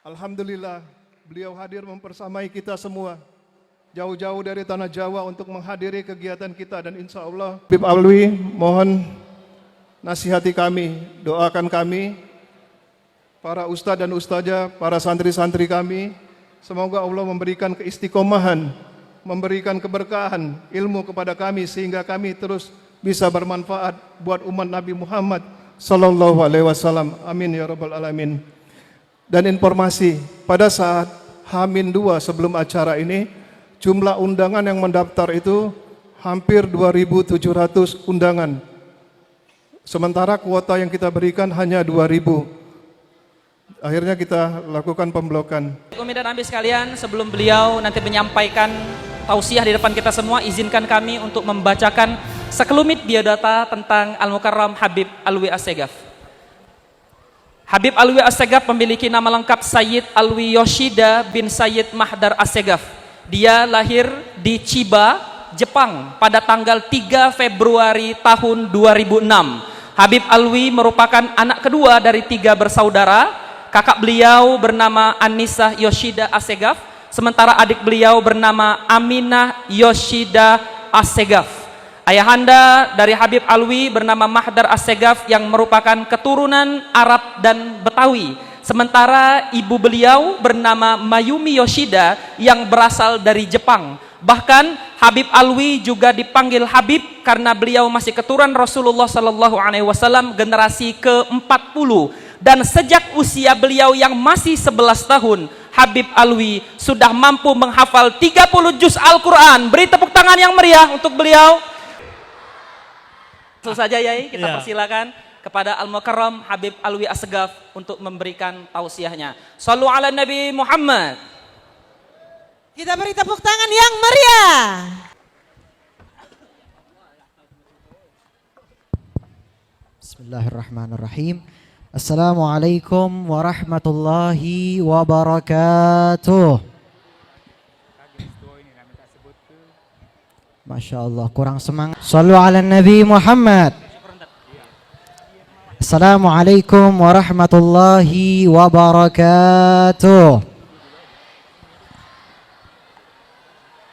Alhamdulillah, beliau hadir mempersamai kita semua. Jauh-jauh dari tanah Jawa untuk menghadiri kegiatan kita dan insya Allah Habib Alwi mohon nasihati kami, doakan kami, para ustadz dan ustazah, para santri-santri kami. Semoga Allah memberikan keistiqomahan, memberikan keberkahan ilmu kepada kami sehingga kami terus bisa bermanfaat buat umat Nabi Muhammad sallallahu alaihi wasallam. Amin ya rabbal alamin. Dan informasi, pada saat H-2 sebelum acara ini, jumlah undangan yang mendaftar itu hampir 2.700 undangan. Sementara kuota yang kita berikan hanya 2.000. Akhirnya kita lakukan pemblokan. Umi dan Abi sekalian, sebelum beliau nanti menyampaikan tausiah di depan kita semua, izinkan kami untuk membacakan sekelumit biodata tentang Al-Mukarram Habib Alwi Assegaf. Habib Alwi Assegaf memiliki nama lengkap Sayyid Alwi Yoshida bin Sayyid Mahdar Assegaf. Dia lahir di Chiba, Jepang pada tanggal 3 Februari tahun 2006. Habib Alwi merupakan anak kedua dari 3 bersaudara. Kakak beliau bernama Anissa Yoshida Assegaf, sementara adik beliau bernama Aminah Yoshida Assegaf. Ayahanda dari Habib Alwi bernama Mahdar Assegaf yang merupakan keturunan Arab dan Betawi. Sementara ibu beliau bernama Mayumi Yoshida yang berasal dari Jepang. Bahkan Habib Alwi juga dipanggil Habib karena beliau masih keturunan Rasulullah Sallallahu Alaihi Wasallam generasi ke-40. Dan sejak usia beliau yang masih 11 tahun, Habib Alwi sudah mampu menghafal 30 juz Al-Quran. Beri tepuk tangan yang meriah untuk beliau. Langsung saja Yai, kita persilakan kepada Al-Mukarram Habib Alwi Assegaf untuk memberikan tausiahnya. Shallu ala Nabi Muhammad. Kita beri tepuk tangan yang meriah. Bismillahirrahmanirrahim. Assalamualaikum warahmatullahi wabarakatuh. Masya Allah, kurang semangat. Sallu ala Nabi Muhammad. Assalamualaikum warahmatullahi wabarakatuh.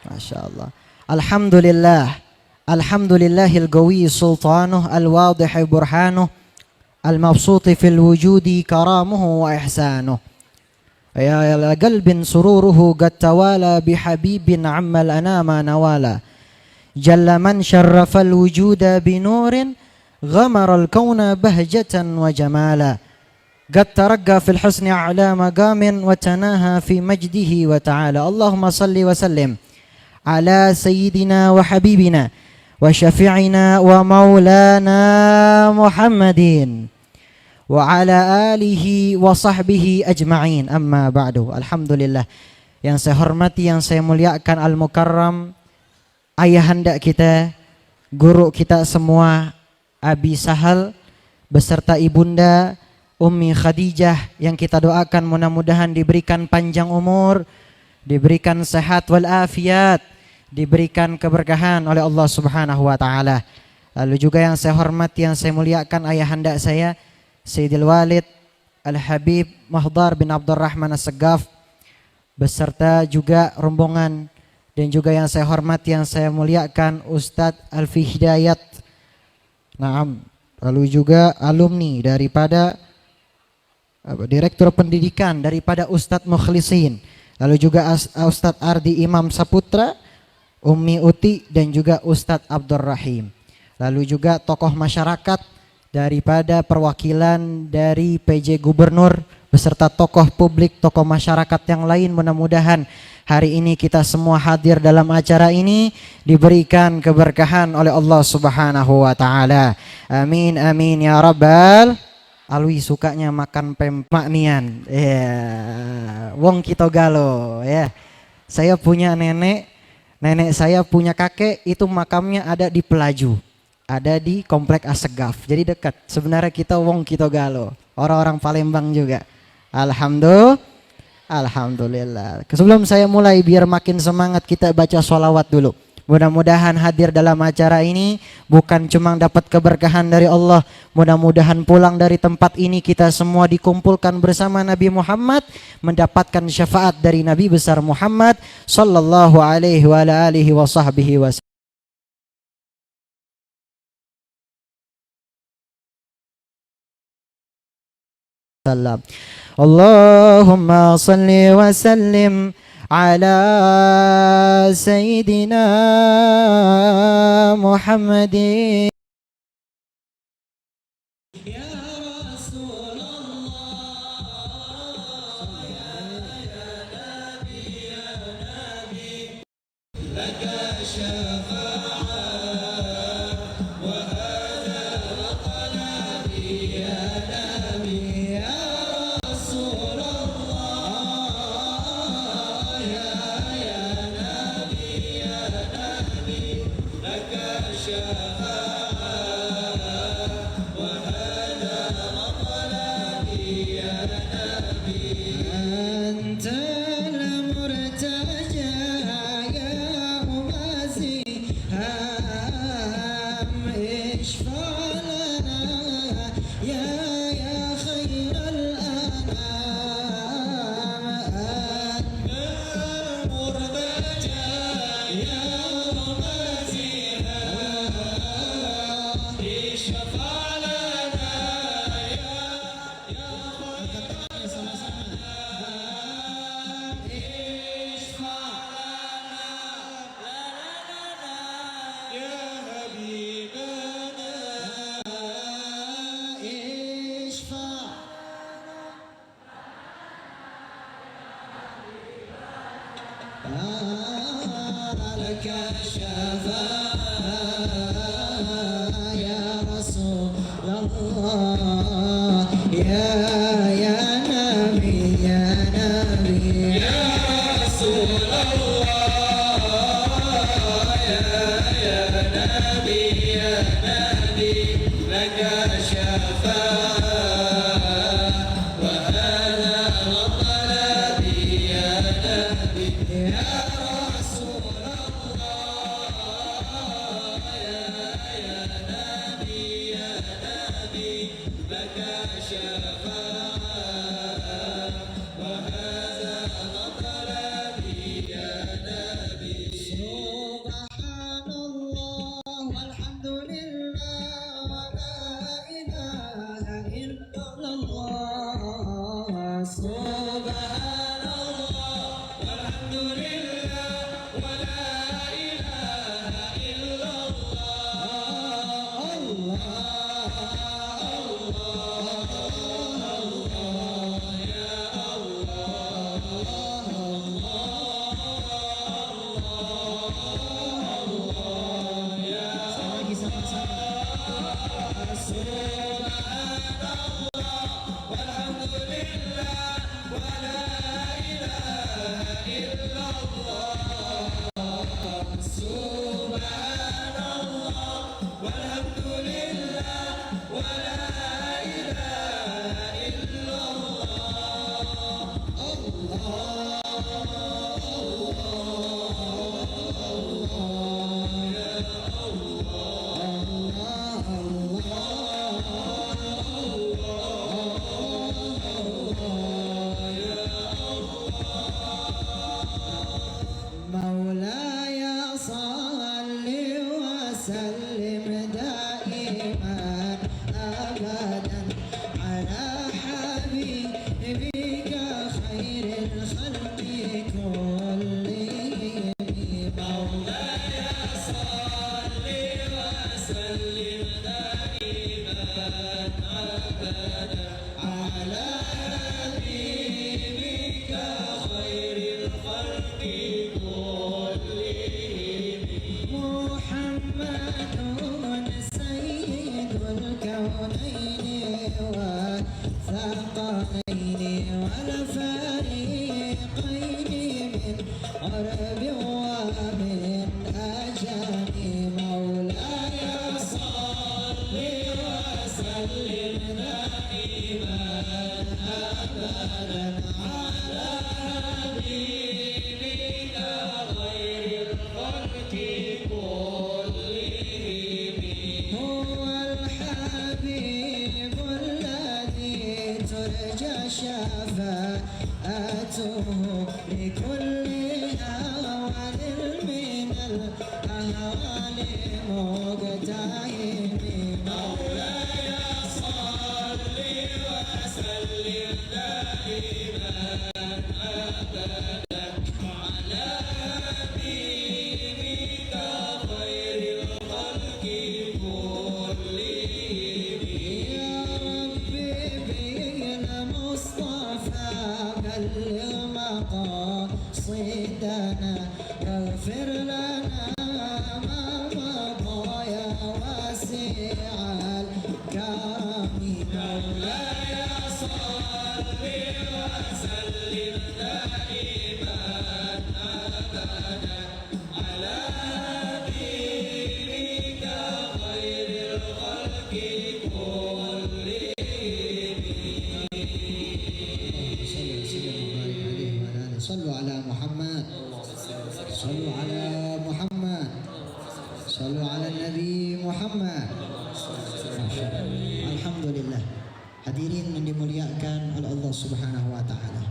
Masya Allah. Alhamdulillah. Alhamdulillahil qawi sultanuh al-wadih burhanuh al-mabsuti fil wujudi karamuhu wa ihsanuh. Ya qalbin sururuhu qad tawala bihabibin ammal anama nawala. جل من شرف الوجود بنور غمر الكون بهجة وجمالا قد ترقى في الحسن أعلى مقام وتناهى في مجده وتعالى اللهم صل وسلم على سيدنا وحبيبنا وشفيعنا ومولانا محمد وعلى آله وصحبه أجمعين أما بعد. Alhamdulillah, yang saya hormati, yang saya muliakan Al-Mukarram ayahanda kita, guru kita semua, Abi Sahal beserta ibunda Ummi Khadijah, yang kita doakan mudah-mudahan diberikan panjang umur, diberikan sehat wal afiat, diberikan keberkahan oleh Allah Subhanahu wa taala. Lalu juga yang saya hormati, yang saya muliakan ayahanda saya Sayyidil Walid Al-Habib Mahdar bin Abdurrahman Assegaf beserta juga rombongan, dan juga yang saya hormati, yang saya muliakan Ustadz Alfi Hidayat. Naam. Lalu juga alumni daripada Direktur Pendidikan daripada Ustadz Mukhlisin. Lalu juga Ustadz Ardi Imam Saputra, Ummi Uti, dan juga Ustadz Abdur Rahim. Lalu juga tokoh masyarakat daripada perwakilan dari PJ Gubernur beserta tokoh publik, tokoh masyarakat yang lain. Mudah-mudahan hari ini kita semua hadir dalam acara ini diberikan keberkahan oleh Allah Subhanahu wa taala. Amin amin ya rabbal. Alwi sukanya makan pempek nian. Wong kita galo ya. Saya punya nenek saya punya kakek, itu makamnya ada di Pelaju. Ada di Komplek Assegaf. Jadi dekat. Sebenarnya kita wong kita galo. Orang-orang Palembang juga. Alhamdulillah. Sebelum saya mulai, biar makin semangat, kita baca sholawat dulu. Mudah-mudahan hadir dalam acara ini bukan cuma dapat keberkahan dari Allah, mudah-mudahan pulang dari tempat ini kita semua dikumpulkan bersama Nabi Muhammad, mendapatkan syafaat dari Nabi besar Muhammad sallallahu alaihi wa alihi wa sahbihi wasallam. Allahumma salli wa sallim على سيدنا محمد. شفاعته لكل هوان من الأهوال مقتحم. مولاي صل وسلم دائما أبدا على حبيبك خير الخلق كلهم. يا ربي بالمصطفى بلغ مقاصدنا واغفر لنا ما مضى يا واسع الكرم. مولاي صل وسلم دائما أبدا على حبيبك خير الخلق كلهم. صلوا على محمد، صلوا على محمد، صلوا على النبي Muhammad. Alhamdulillah. Hadirin yang dimuliakan oleh Allah Subhanahu wa taala.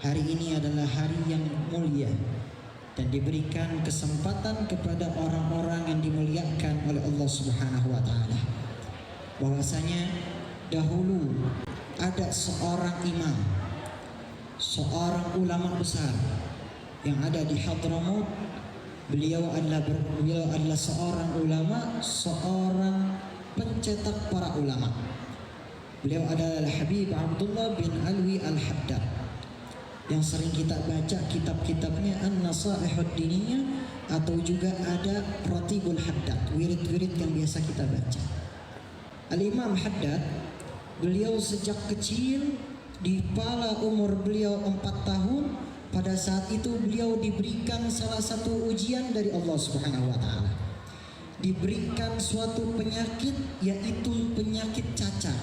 Hari ini adalah hari yang mulia dan diberikan kesempatan kepada orang-orang yang dimuliakan oleh Allah Subhanahu wa taala. Bahwasanya dahulu ada seorang imam, seorang ulama besar yang ada di Hadramaut. Beliau adalah seorang ulama, seorang pencetak para ulama. Beliau adalah Habib Abdullah bin Alwi Al-Haddad yang sering kita baca kitab-kitabnya An-Nasaihud Diniyah, atau juga ada Ratibul Haddad, wirid-wirid yang biasa kita baca. Al-Imam Haddad, beliau sejak kecil, di pala umur beliau 4 tahun, pada saat itu beliau diberikan salah satu ujian dari Allah Subhanahu wa taala. Diberikan suatu penyakit, yaitu penyakit cacar.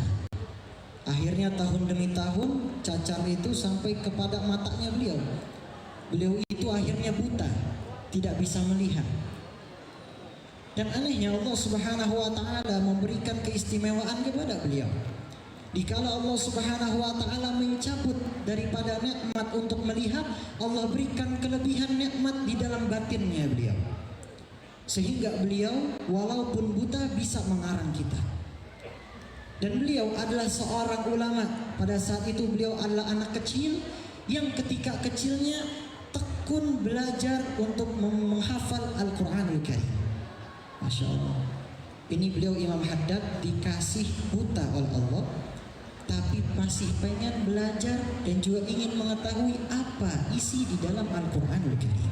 Akhirnya tahun demi tahun cacar itu sampai kepada matanya beliau. Beliau itu akhirnya buta, tidak bisa melihat. Dan anehnya Allah Subhanahu wa taala memberikan keistimewaan kepada beliau. Dikala Allah Subhanahu wa taala mencabut daripada nikmat untuk melihat, Allah berikan kelebihan nikmat di dalam batinnya beliau. Sehingga beliau walaupun buta bisa mengarang kitab. Dan beliau adalah seorang ulama. Pada saat itu beliau adalah anak kecil yang ketika kecilnya tekun belajar untuk menghafal Al-Quranul Karim. Masya Allah. Ini beliau Imam Haddad dikasih buta oleh Allah, tapi masih pengen belajar dan juga ingin mengetahui apa isi di dalam Al-Quranul Karim.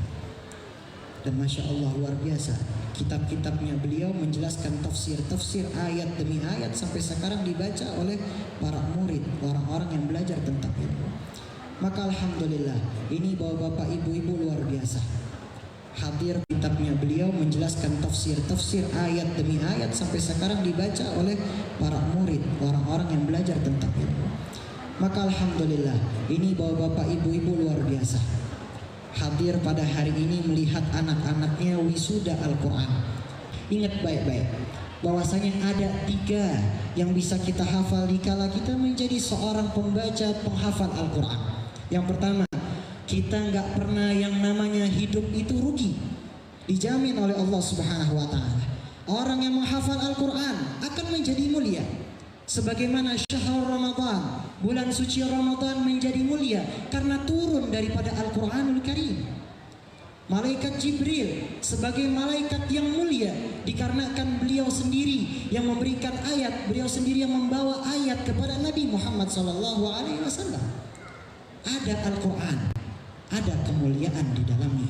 Dan Masya Allah luar biasa, kitab-kitabnya beliau menjelaskan tafsir ayat demi ayat sampai sekarang dibaca oleh para murid, orang-orang yang belajar tentang ilmu. Maka Alhamdulillah, ini bapak-bapak ibu-ibu luar biasa, hadir kitabnya beliau menjelaskan tafsir ayat demi ayat sampai sekarang dibaca oleh para murid, orang-orang yang belajar tentang ilmu. Maka Alhamdulillah, ini bapak-bapak ibu-ibu luar biasa, hadir pada hari ini melihat anak-anaknya wisuda Al-Quran. Ingat baik-baik bahwasanya ada 3 yang bisa kita hafal dikala kita menjadi seorang pembaca penghafal Al-Quran. Yang pertama, kita nggak pernah yang namanya hidup itu rugi, dijamin oleh Allah Subhanahu wa taala. Orang yang menghafal Al-Quran akan menjadi mulia. Sebagaimana syahrul Ramadan, bulan suci Ramadan menjadi mulia karena turun daripada Al-Quranul Karim. Malaikat Jibril sebagai malaikat yang mulia dikarenakan beliau sendiri yang memberikan ayat, beliau sendiri yang membawa ayat kepada Nabi Muhammad SAW. Ada Al-Quran, ada kemuliaan di dalamnya.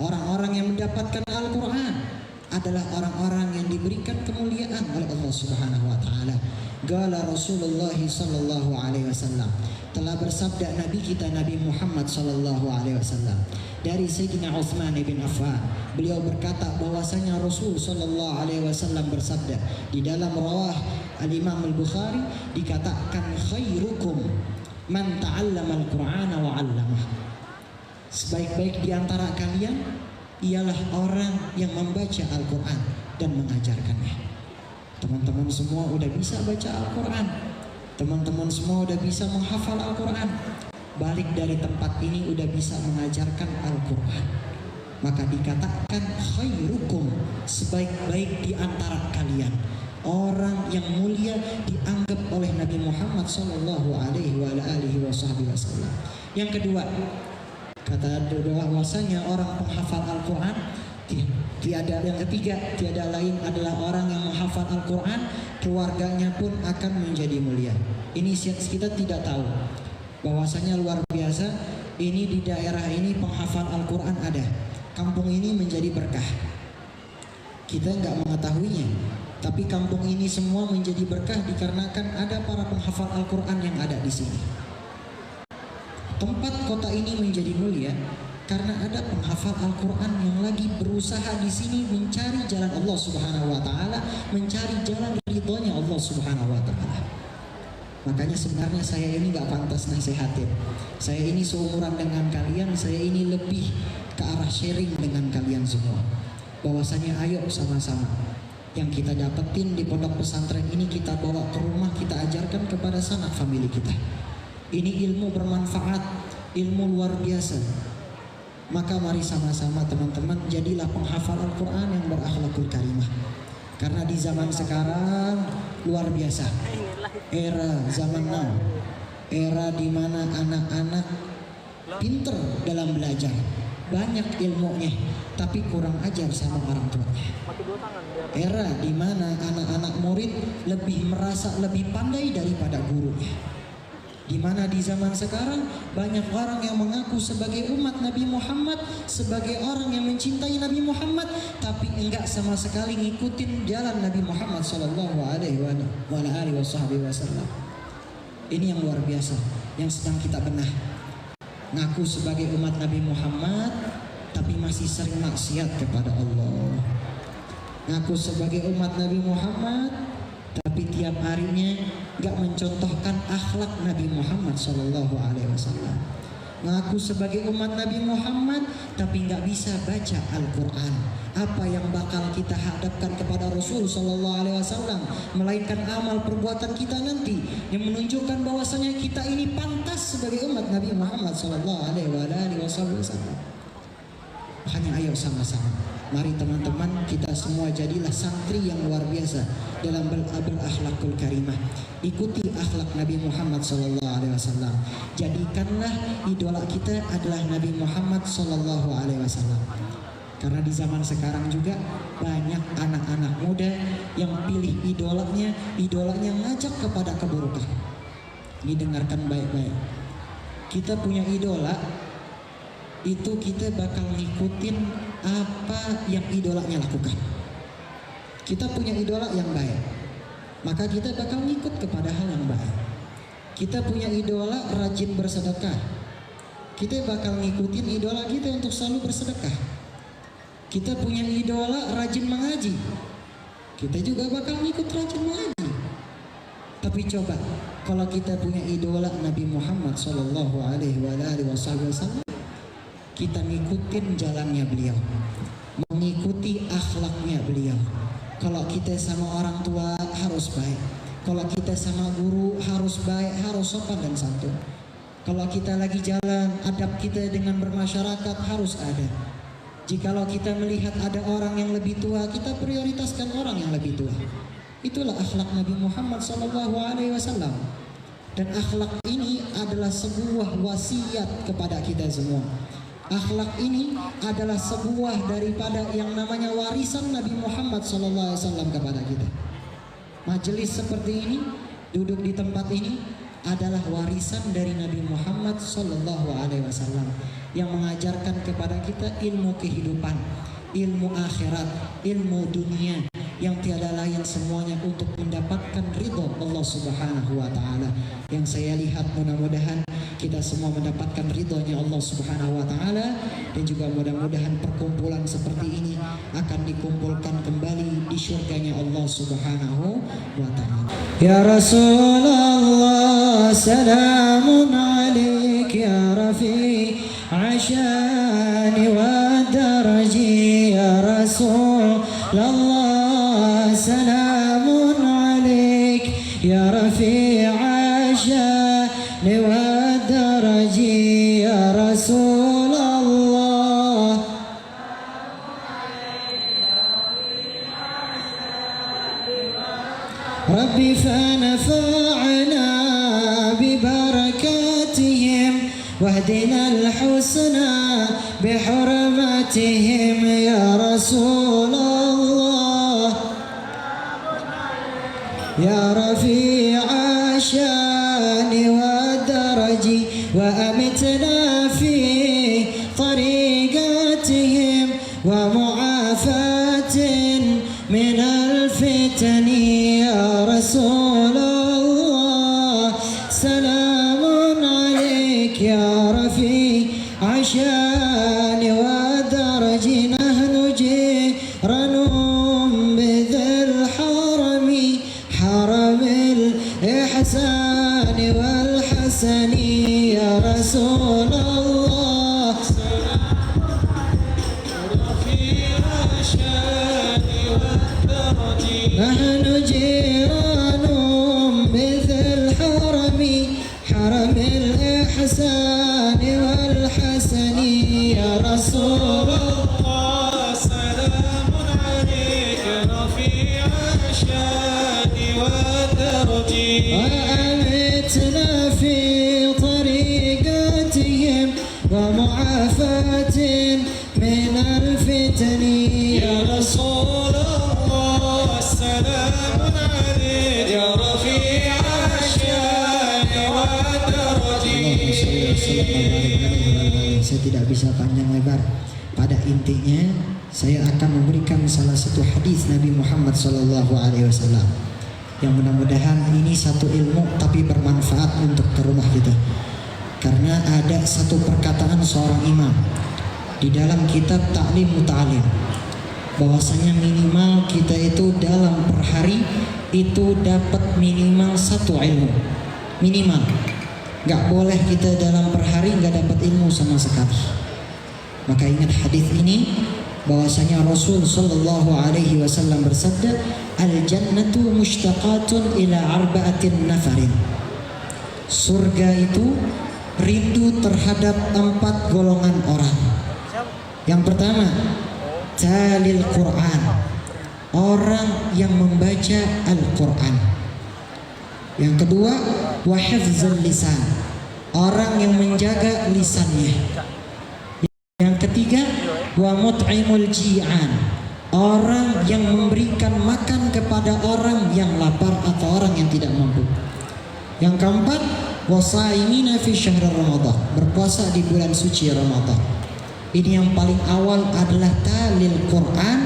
Orang-orang yang mendapatkan Al-Quran adalah orang-orang yang diberikan kemuliaan oleh Allah Subhanahu wa taala. Qala Rasulullah sallallahu alaihi wasallam, telah bersabda Nabi kita Nabi Muhammad sallallahu alaihi wasallam dari Sayyidina Utsman bin Affan. Beliau berkata bahwasanya Rasul sallallahu alaihi wasallam bersabda di dalam rawah Al-Imam Al-Bukhari, dikatakan khairukum man ta'allama al-Qur'ana wa 'allamah. Sebaik-baik di antara kalian ialah orang yang membaca Al-Quran dan mengajarkannya. Teman-teman semua udah bisa baca Al-Quran, Teman-teman semua udah bisa menghafal Al-Quran. Balik dari tempat ini udah bisa mengajarkan Al-Quran. Maka dikatakan khairukum, sebaik-baik di antara kalian. Orang yang mulia dianggap oleh Nabi Muhammad sallallahu alaihi wasallam. Yang kedua, kata bahwasanya orang penghafal Al-Quran tiada, yang ketiga, tiada lain adalah orang yang menghafal Al-Quran, keluarganya pun akan menjadi mulia. Ini kita tidak tahu bahwasanya luar biasa, ini di daerah ini penghafal Al-Quran ada. Kampung ini menjadi berkah. Kita nggak mengetahuinya, tapi kampung ini semua menjadi berkah dikarenakan ada para penghafal Al-Quran yang ada di sini. Tempat kota ini menjadi mulia karena ada penghafal Al-Quran yang lagi berusaha di sini mencari jalan Allah Subhanahu wa taala, mencari jalan ridhonya Allah Subhanahu wa taala. Makanya sebenarnya saya ini gak pantas nasihatin. Saya ini seumuran dengan kalian, saya ini lebih ke arah sharing dengan kalian semua. Bahwasanya ayo sama-sama yang kita dapetin di pondok pesantren ini kita bawa ke rumah, kita ajarkan kepada sanak famili kita. Ini ilmu bermanfaat, ilmu luar biasa. Maka mari sama-sama teman-teman jadilah penghafal Al-Quran yang berakhlakul karimah. Karena di zaman sekarang luar biasa. Era zaman now, era di mana anak-anak pinter dalam belajar, banyak ilmunya, tapi kurang ajar sama orang tuanya. Era di mana anak-anak murid lebih merasa lebih pandai daripada gurunya. Di mana di zaman sekarang banyak orang yang mengaku sebagai umat Nabi Muhammad, sebagai orang yang mencintai Nabi Muhammad, tapi enggak sama sekali ngikutin jalan Nabi Muhammad sallallahu alaihi wasallam. Ini yang luar biasa yang sedang kita benah. Ngaku sebagai umat Nabi Muhammad tapi masih sering maksiat kepada Allah. Ngaku sebagai umat Nabi Muhammad tapi tiap harinya gak mencontohkan akhlak Nabi Muhammad sallallahu alaihi wasallam. Ngaku sebagai umat Nabi Muhammad tapi gak bisa baca Al-Quran. Apa yang bakal kita hadapkan kepada Rasul sallallahu alaihi wasallam, melainkan amal perbuatan kita nanti yang menunjukkan bahwasanya kita ini pantas sebagai umat Nabi Muhammad sallallahu alaihi wasallam. Hanya ayo sama-sama, mari teman-teman kita semua jadilah santri yang luar biasa dalam berakhlakul karimah. Ikuti akhlak Nabi Muhammad sallallahu alaihi wasallam. Jadikanlah idola kita adalah Nabi Muhammad sallallahu alaihi wasallam. Karena di zaman sekarang juga banyak anak-anak muda yang pilih idolanya ngajak kepada keburukan. Ini dengarkan baik-baik. Kita punya idola, itu kita bakal ngikutin apa yang idolanya lakukan. Kita punya idola yang baik, maka kita bakal ngikut kepada hal yang baik. Kita punya idola rajin bersedekah, kita bakal ngikutin idola kita untuk selalu bersedekah. Kita punya idola rajin mengaji, kita juga bakal ngikut rajin mengaji. Tapi coba kalau kita punya idola Nabi Muhammad sallallahu alaihi wasallam, kita ngikutin jalannya beliau, mengikuti akhlaknya beliau. Kalau kita sama orang tua harus baik, kalau kita sama guru harus baik, harus sopan dan santun. Kalau kita lagi jalan, adab kita dengan bermasyarakat harus ada. Jikalau kita melihat ada orang yang lebih tua, kita prioritaskan orang yang lebih tua. Itulah akhlak Nabi Muhammad SAW. Dan akhlak ini adalah sebuah wasiat kepada kita semua. Akhlak ini adalah sebuah daripada yang namanya warisan Nabi Muhammad SAW kepada kita. Majelis seperti ini, duduk di tempat ini adalah warisan dari Nabi Muhammad SAW yang mengajarkan kepada kita ilmu kehidupan, ilmu akhirat, ilmu dunia yang tiada lain semuanya untuk mendapatkan ridho Allah Subhanahu wa taala. Yang saya lihat mudah-mudahan kita semua mendapatkan ridhonya Allah Subhanahu wa taala, dan juga mudah-mudahan perkumpulan seperti ini akan dikumpulkan kembali di syurganya Allah Subhanahu wa taala. Ya Rasulullah, salamun alaik ya Rafi ashani wa daraji ya Rasulullah, salamun alaik ya Rafi ربي فنفعنا ببركاتهم واهدنا الحسنى بحرمتهم يا رسول الله يا رفيع الشان والدرج وأمتنا في طريقاتهم ومعافاة من الفتن يا رسول الله سلام عليك يا رفيع الشان والدرج نحن جيران بذي الحرم حرم الإحسان والحسن يا رسول الله نحن جيران بذي الحرم حرم الإحسان والحسن يا رسول الله سلام عليك رفيع الشان والدرج وأمتنا في طريقاتهم ومعافاة من الفتن يا رسول الله سلام عليك يا رفيع الشان والدرج. Saya tidak bisa panjang lebar. Pada intinya, saya akan memberikan salah satu hadis Nabi Muhammad SAW yang mudah-mudahan ini satu ilmu tapi bermanfaat untuk ke rumah kita. Karena ada satu perkataan seorang imam di dalam kitab Ta'lim Muta'alim, bahwasanya minimal kita itu dalam per hari itu dapat minimal satu ilmu, minimal. Gak boleh kita dalam per hari gak dapat ilmu sama sekali. Maka ingat hadis ini, bahwasanya Rasul Shallallahu Alaihi Wasallam bersabda, al jannatu mushtaqatun ila arba'atin nafarin. Surga itu rindu terhadap 4 golongan orang. Yang pertama, talil Quran, orang yang membaca Al-Quran. Yang kedua, wa hifzul lisan, orang yang menjaga lisannya. Yang ketiga, wa mut'imul ji'an, orang yang memberikan makan kepada orang yang lapar atau orang yang tidak mampu. Yang keempat, wasaimina fi syahr Ramadan, berpuasa di bulan suci Ramadan. Ini yang paling awal adalah talil Quran,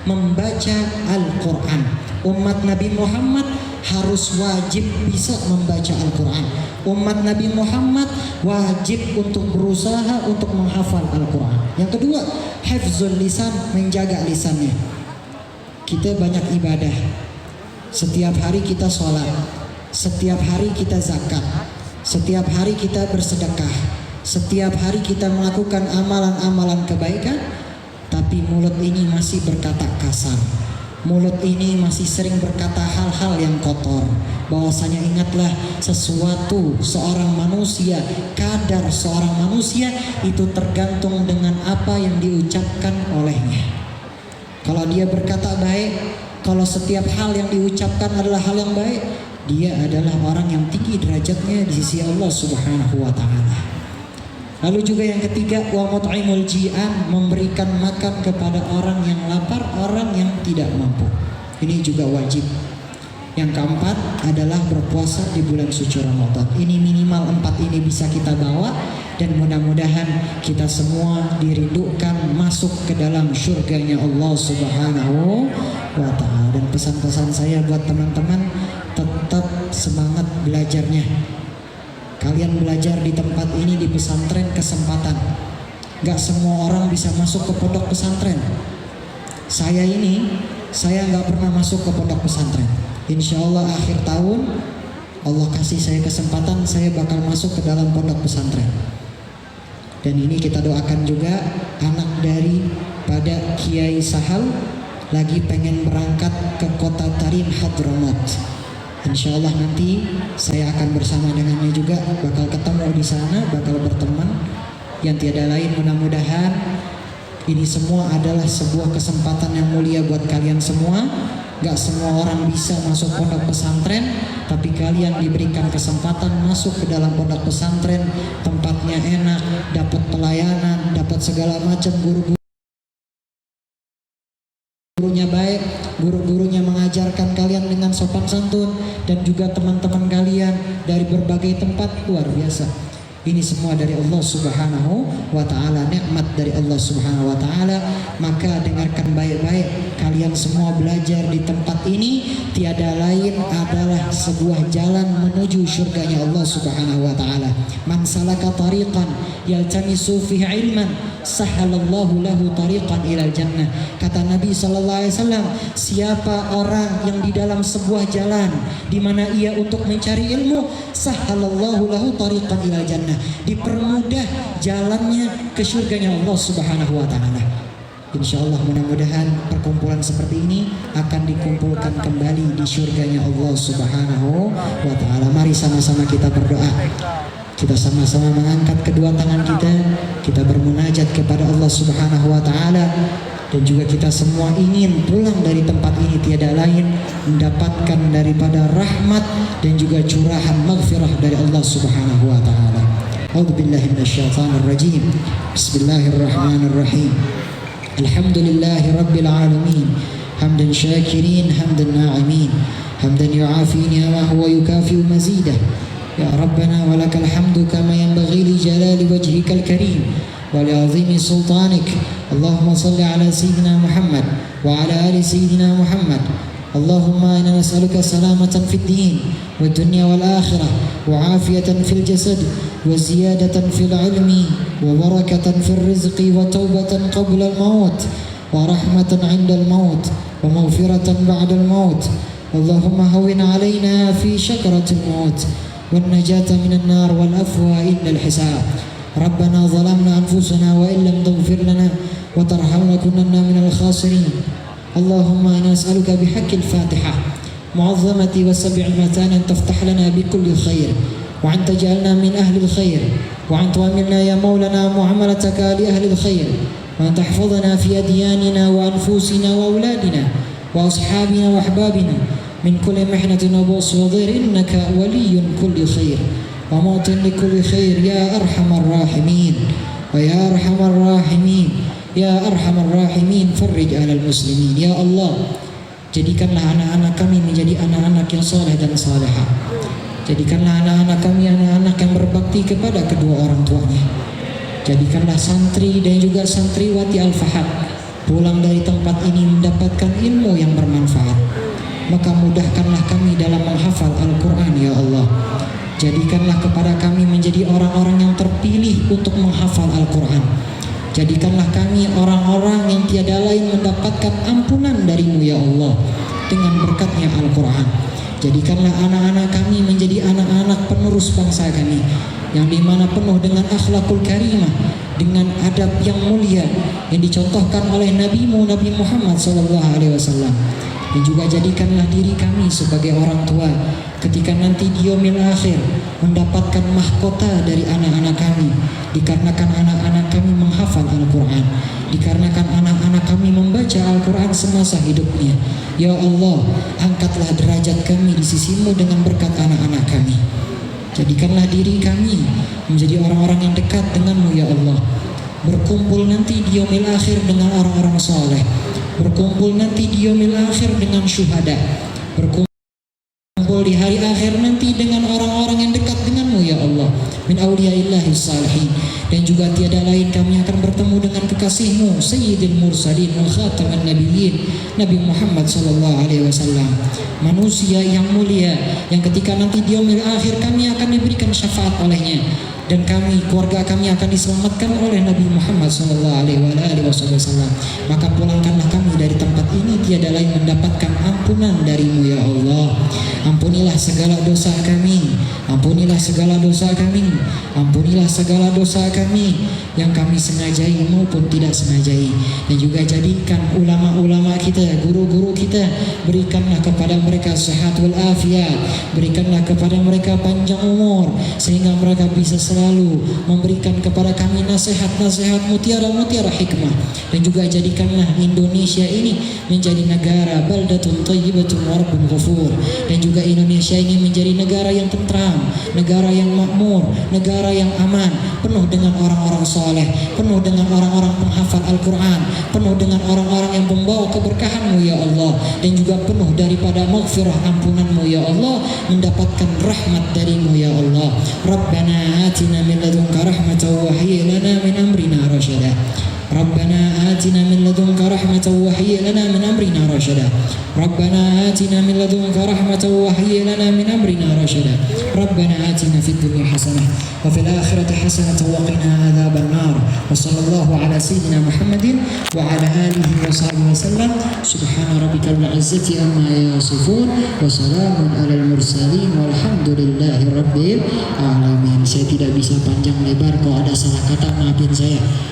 membaca Al-Quran. Umat Nabi Muhammad harus wajib bisa membaca Al-Quran. Umat Nabi Muhammad wajib untuk berusaha untuk menghafal Al-Quran. Yang kedua, hifzul lisan, menjaga lisannya. Kita banyak ibadah. Setiap hari kita sholat, setiap hari kita zakat, setiap hari kita bersedekah, setiap hari kita melakukan amalan-amalan kebaikan. Tapi mulut ini masih berkata kasar, mulut ini masih sering berkata hal-hal yang kotor. Bahwasanya ingatlah, sesuatu seorang manusia, kadar seorang manusia itu tergantung dengan apa yang diucapkan olehnya. Kalau dia berkata baik, kalau setiap hal yang diucapkan adalah hal yang baik, dia adalah orang yang tinggi derajatnya di sisi Allah Subhanahu wa Ta'ala. Lalu juga yang ketiga, wa mut'imul ji'an, memberikan makan kepada orang yang lapar, orang yang tidak mampu. Ini juga wajib. Yang keempat adalah berpuasa di bulan suci Ramadan. Ini minimal 4 ini bisa kita bawa, dan mudah-mudahan kita semua dirindukan masuk ke dalam surganya Allah Subhanahu wa Ta'ala. Dan pesan-pesan saya buat teman-teman, tetap semangat belajarnya. Kalian belajar di tempat ini, di pesantren, kesempatan. Gak semua orang bisa masuk ke pondok pesantren. Saya gak pernah masuk ke pondok pesantren. Insya Allah akhir tahun Allah kasih saya kesempatan, saya bakal masuk ke dalam pondok pesantren. Dan ini kita doakan juga anak dari pada Kiai Sahal lagi pengen berangkat ke kota Tarim Hadramaut. Insya Allah nanti saya akan bersama dengannya juga, bakal ketemu di sana, bakal berteman. Yang tiada lain, mudah-mudahan ini semua adalah sebuah kesempatan yang mulia buat kalian semua Gak semua orang bisa masuk pondok pesantren, tapi kalian diberikan kesempatan masuk ke dalam pondok pesantren. Tempatnya enak, dapat pelayanan, dapat segala macam, gurunya baik, guru-gurunya mengajarkan kalian dengan sopan santun, dan juga teman-teman kalian dari berbagai tempat. Luar biasa. Ini semua dari Allah Subhanahu wa ta'ala, nikmat dari Allah Subhanahu wa ta'ala. Maka dengarkan baik-baik, kalian semua belajar di tempat ini tiada lain adalah sebuah jalan menuju surganya Allah Subhanahu wa ta'ala. Man salaka tariqan yaltamisu fihi ilman sahalallahu lahu tariqan ilal jannah. Kata Nabi sallallahu alaihi wasallam, siapa orang yang di dalam sebuah jalan di mana ia untuk mencari ilmu, sahalallahu lahu tariqan ilal jannah, dipermudah jalannya ke surganya Allah Subhanahu wa ta'ala. Insyaallah mudah-mudahan perkumpulan seperti ini akan dikumpulkan kembali di surganya Allah Subhanahu wa ta'ala. Mari sama-sama kita berdoa. Kita sama-sama mengangkat kedua tangan kita bermunajat kepada Allah Subhanahu wa ta'ala. Dan juga kita semua ingin pulang dari tempat ini tiada lain mendapatkan daripada rahmat dan juga curahan maghfirah dari Allah Subhanahu wa ta'ala. A'udzubillahi minasyaitonir rajim. Bismillahirrahmanirrahim. Alhamdulillahi rabbil alamin. Hamdan syakirin, hamdan na'imin. Hamdan yu'afi ni'amahu wa yukafi'u mazidah. Ya Rabbana walakal hamdu kama yanbaghi li jalali wajhikal karim wa li 'azimi sultanik. Allahumma salli ala sayyidina Muhammad wa ala ali sayyidina Muhammad. Allahumma inna nas'aluka salamatan fid din wad dunya wal akhirah wa 'afiyatan fil jasad wa ziyadatan fil 'ilmi wa barakatan fil rizqi wa taubatan qabla al maut wa rahmatan 'inda al maut wa maghfiratan ba'da al maut. Allahumma hawwin 'alaina fi shakratil maut والنجاة من النار والعفو عند الحساب. ربنا ظلمنا أنفسنا وإن لم تغفر لنا وترحمنا كنا من الخاسرين. اللهم إنا نسألك بحق الفاتحة معظمة وسبع المتان أن تفتح لنا بكل خير وأن تجعلنا من أهل الخير وأن تعاملنا يا مولانا معاملتك لأهل الخير وأن تحفظنا في أدياننا وأنفسنا وأولادنا وأصحابنا وأحبابنا من كل محنة وبؤس وضير إنك ولي كل خير ومعطي لكل خير يا أرحم الراحمين ويا أرحم الراحمين يا أرحم الراحمين. فرج على المسلمين يا الله. Jadikanlah anak-anak kami menjadi anak-anak yang saleh dan salehah. Jadikanlah anak-anak kami anak-anak yang berbakti kepada kedua orang tuanya. Jadikanlah santri dan juga santriwati Al-Fahad pulang dari tempat ini mendapatkan ilmu yang bermanfaat. Maka mudahkanlah kami dalam menghafal Al-Quran ya Allah. Jadikanlah kepada kami menjadi orang-orang yang terpilih untuk menghafal Al-Quran. Jadikanlah kami orang-orang yang tiada lain mendapatkan ampunan darimu ya Allah dengan berkatnya Al-Quran. Jadikanlah anak-anak kami menjadi anak-anak penerus bangsa kami, yang dimana penuh dengan akhlakul karimah, dengan adab yang mulia yang dicontohkan oleh Nabi Muhammad SAW. Dan juga jadikanlah diri kami sebagai orang tua ketika nanti di yaumil akhir mendapatkan mahkota dari anak-anak kami, dikarenakan anak-anak kami menghafal Al-Quran, dikarenakan anak-anak kami membaca Al-Quran semasa hidupnya. Ya Allah, angkatlah derajat kami di sisimu dengan berkat anak-anak kami. Jadikanlah diri kami menjadi orang-orang yang dekat denganmu ya Allah. Berkumpul nanti di yaumil akhir dengan orang-orang saleh. Berkumpul nanti di yaumil akhir dengan syuhada. Berkumpul di hari akhir nanti dengan orang-orang yang dekat denganmu ya Allah, min awliyaillahi salihin. Dan juga tiada lain kami akan bertemu dengan kekasihmu Sayyidil Mursalin wa Khataman Nabiyyin, Nabi Muhammad SAW, manusia yang mulia yang ketika nanti di yaumil akhir kami akan diberikan syafaat olehnya, dan kami, keluarga kami akan diselamatkan oleh Nabi Muhammad SAW. Maka pulangkanlah kami dari tempat ini tiada lain mendapatkan ampunan darimu ya Allah. Ampunilah segala dosa kami, ampunilah segala dosa kami, ampunilah segala dosa kami yang kami sengajai maupun tidak sengajai. Dan juga jadikan ulama-ulama kita, guru-guru kita, berikanlah kepada mereka sehat wal afiat, berikanlah kepada mereka panjang umur, sehingga mereka bisa selalu memberikan kepada kami nasihat-nasihat mutiara-mutiara hikmah. Dan juga jadikanlah Indonesia ini menjadi negara baldatun thayyibatun wa rabbun ghafur. Dan juga Indonesia ini menjadi negara yang tentram, negara yang makmur, negara yang aman, penuh dengan orang-orang soleh, penuh dengan orang-orang penghafal Al-Quran, penuh dengan orang-orang yang membawa keberkahan-Mu ya Allah, dan juga penuh daripada maghfirah ampunan-Mu ya Allah, mendapatkan rahmat dari-Mu ya Allah. Rabbana atina min ladunka rahmatan wa hayyi lana min amrina rasyada. ربنا آتنا من لدنك رحمة وهيئ لنا من أمرنا رشدا ربنا آتنا من لدنك رحمة وهيئ لنا من أمرنا رشدا ربنا آتنا في الدنيا حسنة وفي الآخرة حسنة وقنا عذاب النار وصلى الله على سيدنا محمد وعلى آله وصحبه وسلم سبحان ربك رب العزة عما يصفون وسلام على المرسلين والحمد لله رب العالمين. Saya tidak bisa panjang lebar, kalau ada salah kata maafin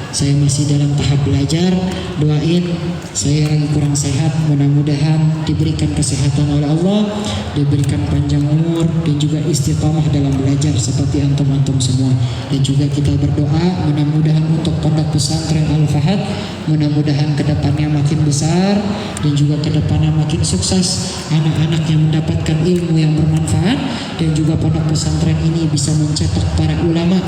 saya masih dalam tahap belajar. Doain saya lagi kurang sehat, mudah-mudahan diberikan kesehatan oleh Allah, diberikan panjang umur, dan juga istiqamah dalam belajar seperti antum-antum semua. Dan juga kita berdoa mudah-mudahan untuk pondok pesantren Al-Fahad, mudah-mudahan kedepannya makin besar dan juga kedepannya makin sukses, anak-anak yang mendapatkan ilmu yang bermanfaat, dan juga pondok pesantren ini bisa mencetak para ulama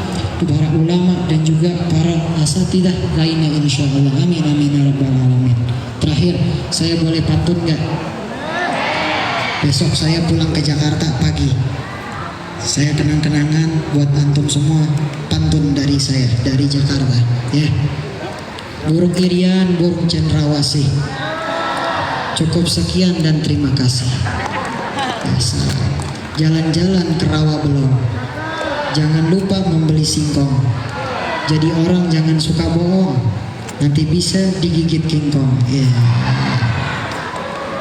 dan juga para asatidah lainnya insyaallah. Amin amin ya rabbal alamin. Terakhir, saya boleh pantun nggak? Besok saya pulang ke Jakarta pagi. Saya kenang-kenangan buat antum semua, pantun dari saya dari Jakarta ya. Burung irian, burung cendrawasih. Cukup sekian dan terima kasih. Biasa. Jalan-jalan ke rawa belum. Jangan lupa membeli singkong. Jadi orang jangan suka bohong, nanti bisa digigit King Kong. Yeah.